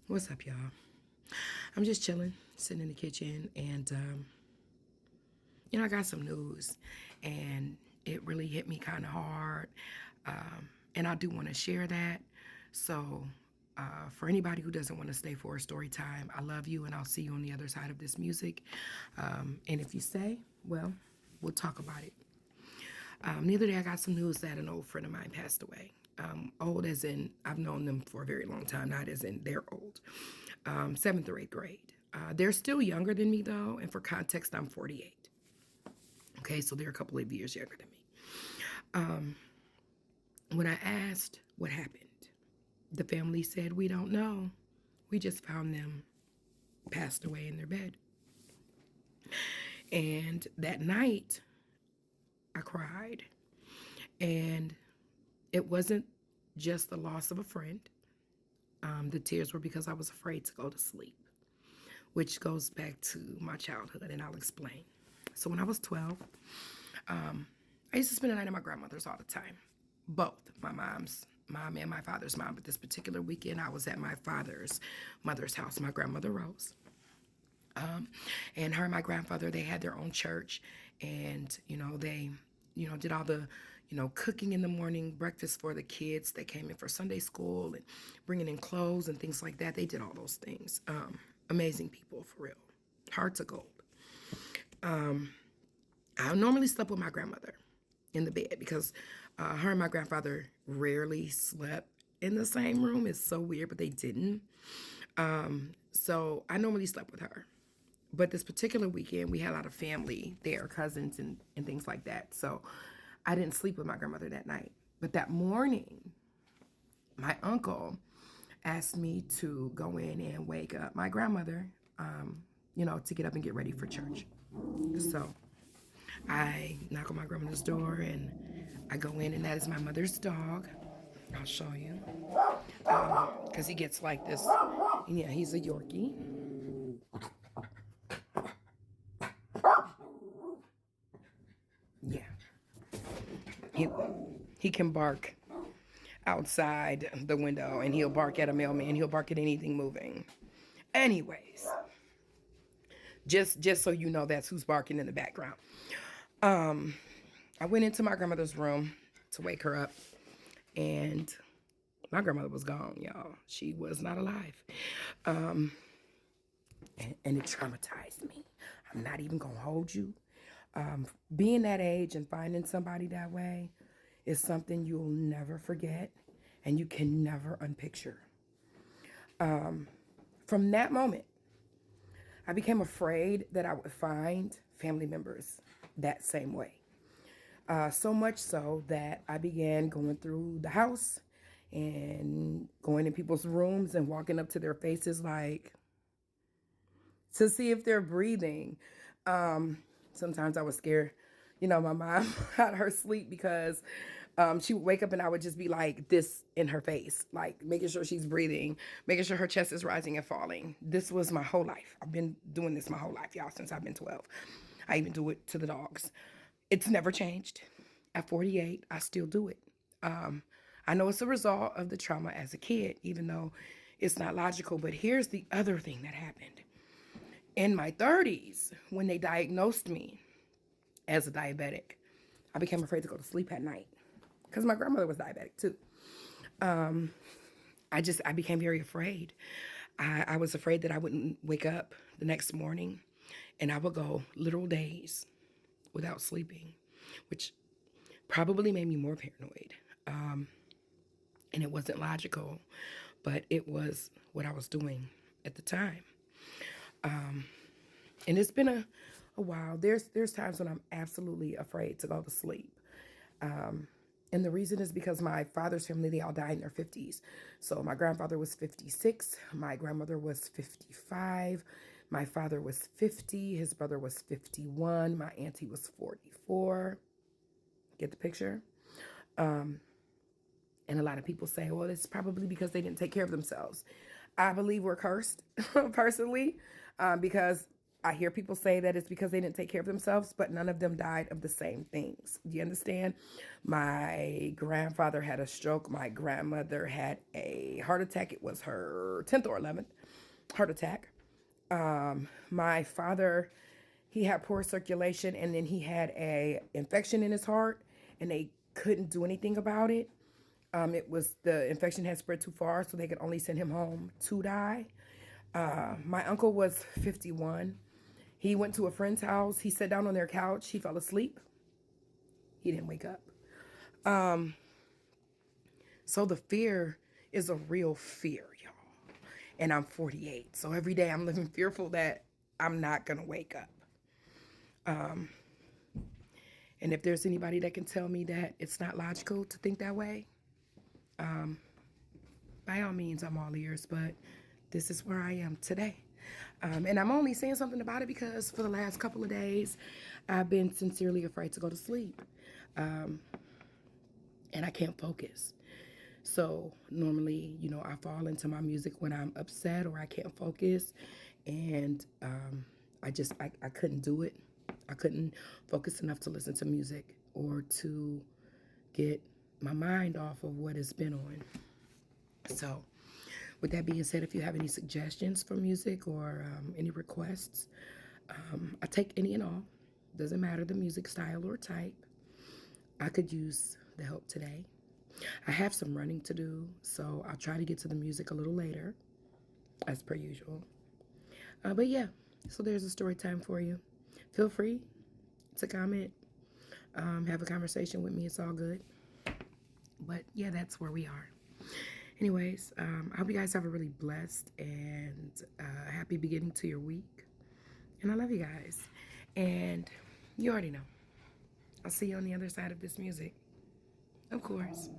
What's up, y'all? I'm just chilling, sitting in the kitchen, and I got some news, and it really hit me kind of hard, and I do want to share that. So, for anybody who doesn't want to stay for a story time, I love you, and I'll see you on the other side of this music. And if you stay, well, we'll talk about it. The other day, I got some news that an old friend of mine passed away. Old as in I've known them for a very long time, not as in they're old. Seventh or eighth grade. They're still younger than me, though, and for context, I'm 48. Okay, so they're a couple of years younger than me. When I asked what happened, the family said, "We don't know. We just found them passed away in their bed." And that night, I cried. And it wasn't just the loss of a friend. The tears were because I was afraid to go to sleep, which goes back to my childhood, and I'll explain. So when I was 12, I used to spend the night at my grandmother's all the time. Both my mom's mom and my father's mom. But this particular weekend, I was at my father's mother's house, my grandmother Rose. And her and my grandfather, they had their own church, and they did all the cooking in the morning, breakfast for the kids that came in for Sunday school, and bringing in clothes and things like that. They did all those things. Amazing people, for real. Hearts of gold. I normally slept with my grandmother in the bed because her and my grandfather rarely slept in the same room. It's so weird, but they didn't. So I normally slept with her. But this particular weekend, we had a lot of family there, cousins and things like that. So I didn't sleep with my grandmother that night. But that morning, my uncle asked me to go in and wake up my grandmother, to get up and get ready for church. So I knock on my grandmother's door, and I go in, and that is my mother's dog. I'll show you. Because he gets like this. Yeah, he's a Yorkie. Yeah. He, he can bark outside the window, and he'll bark at a mailman. He'll bark at anything moving. Anyways, just so you know, that's who's barking in the background. I went into my grandmother's room to wake her up, and my grandmother was gone, y'all. She was not alive. And it traumatized me. I'm not even gonna hold you. Being that age and finding somebody that way is something you'll never forget, and you can never unpicture. From that moment, I became afraid that I would find family members that same way. So much so that I began going through the house and going in people's rooms and walking up to their faces like to see if they're breathing. Sometimes I was scared, my mom out of her sleep because she would wake up and I would just be like this in her face, like making sure she's breathing, making sure her chest is rising and falling. This was my whole life. I've been doing this my whole life, y'all, since I've been 12. I even do it to the dogs. It's never changed. At 48, I still do it. I know it's a result of the trauma as a kid, even though it's not logical. But here's the other thing that happened. In my 30s, when they diagnosed me as a diabetic, I became afraid to go to sleep at night because my grandmother was diabetic too. I became very afraid. I was afraid that I wouldn't wake up the next morning, and I would go literal days without sleeping, which probably made me more paranoid. And it wasn't logical, but it was what I was doing at the time. And it's been a while. There's times when I'm absolutely afraid to go to sleep. And the reason is because my father's family, they all died in their 50s. So my grandfather was 56. My grandmother was 55. My father was 50. His brother was 51. My auntie was 44. Get the picture? And a lot of people say, well, it's probably because they didn't take care of themselves. I believe we're cursed, personally, because I hear people say that it's because they didn't take care of themselves, but none of them died of the same things. Do you understand? My grandfather had a stroke. My grandmother had a heart attack. It was her 10th or 11th heart attack. My father, he had poor circulation, and then he had a infection in his heart, and they couldn't do anything about it. It was the infection had spread too far, so they could only send him home to die. My uncle was 51. He went to a friend's house. He sat down on their couch. He fell asleep. He didn't wake up. So the fear is a real fear, y'all. And I'm 48. So every day I'm living fearful that I'm not going to wake up. And if there's anybody that can tell me that it's not logical to think that way, by all means, I'm all ears. But this is where I am today. And I'm only saying something about it because for the last couple of days, I've been sincerely afraid to go to sleep. And I can't focus. So normally, I fall into my music when I'm upset or I can't focus. And I couldn't do it. I couldn't focus enough to listen to music or to get my mind off of what has been on. So with that being said, if you have any suggestions for music or any requests, I take any and all. Doesn't matter the music style or type. I could use the help today. I have some running to do, so I'll try to get to the music a little later, as per usual. But yeah, so there's a story time for you. Feel free to comment, have a conversation with me. It's all good. But yeah, that's where we are. Anyways, I hope you guys have a really blessed and happy beginning to your week. And I love you guys. And you already know. I'll see you on the other side of this music. Of course.